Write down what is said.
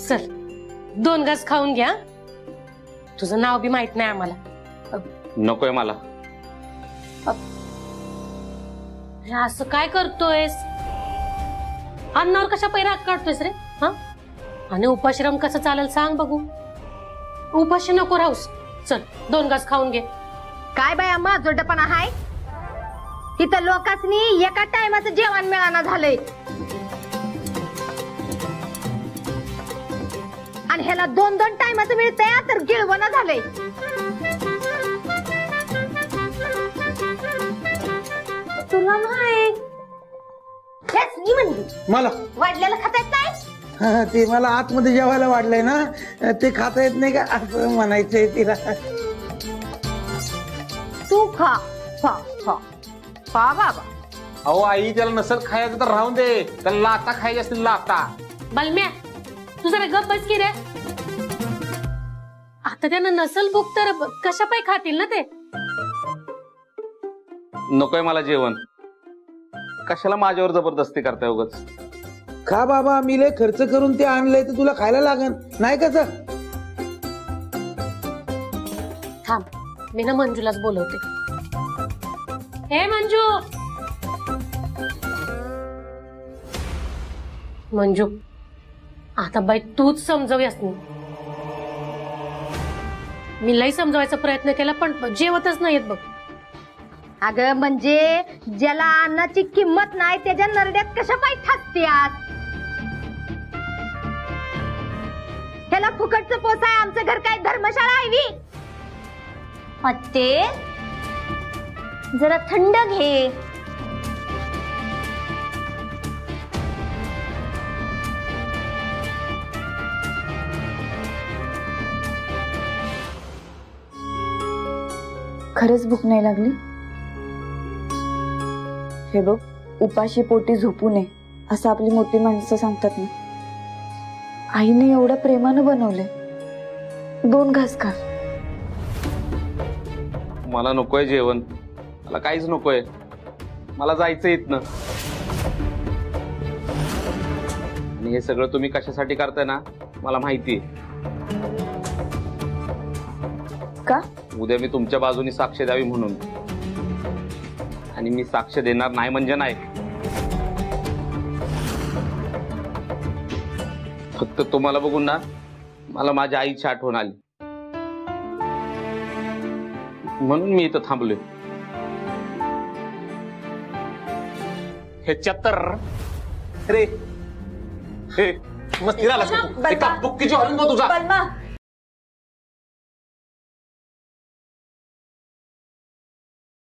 चल 2 घास खाऊन घ्या. तुझं नाव बी माहित नाही आम्हाला. नकोय मला. असं काय करतोयस? अन्नावर कशा पैरा काढतोयस रे? हा, आणि उपाश्रम कसं चालेल सांग बघू. उपाशी नको राहूस. चल 2 घास खाऊन घे. काय बाया माझोडपणा हाय? तिथं लोकांनी एका टायमाचं जेवण मिळाना झालंय आणि ह्याला 2-2 टायमाचं मिळतंय तर गिळवणं झालंय. तुला नाही म्हणली मला वाढलेलं खाता येत नाही. ते मला आतमध्ये जेवायला वाढलंय ना, ते खाता येत नाही का असं म्हणायचंय तिला. तू खा खा खा खा बाबा. अहो आई, त्याला नसल खायचं तर राहून दे. त्याला लाता खायची असतील लाता. बलम्या तू जरा गप्प बस की रे. आता त्यांना नसल भूक तर कशा पाय खातील ना ते. नकोय मला जेवण. कशाला माझ्यावर जबरदस्ती करताय उगाच. खा बाबा, मी लय खर्च करून ते आणलंय तर तुला खायला लागन नाही कसं. थांब, मी ना मंजूलाच बोलवते. हे मंजू. मंजू आता बाई तूच समजवयास. मी लई समजवायचा प्रयत्न केला पण जेवतच नाहीत बघ. अगं म्हणजे ज्याला अन्नाची किंमत नाही त्याच्या नरड्यात कशा पाय ठाकत्यात. ह्याला फुकटचं पोसाय आमचं घर काय धर्मशाळा आहे वी? आत्ते जरा थंड घे. खरंच भूक नाही लागली? हे बघ, उपाशी पोटी झोपू नये असं आपली मोठी माणसं सांगतात ना. आईने एवढ्या प्रेमानं बनवले. 2 घास खा. मला नकोय जेवण. मला काहीच नकोय. मला जायचं इथनं. आणि हे सगळं तुम्ही कशासाठी करताय ना मला माहितीये. का? उद्या मी तुमच्या बाजूनी साक्ष द्यावी म्हणून. आणि मी साक्ष देणार नाही म्हणजे नाही. फक्त तुम्हाला बघून ना मला माझ्या आईची आठवण आली म्हणून मी इथं थांबलोय. हे 74 रे. हे मस्ती झाला बुक्कीची हॉल तुझा.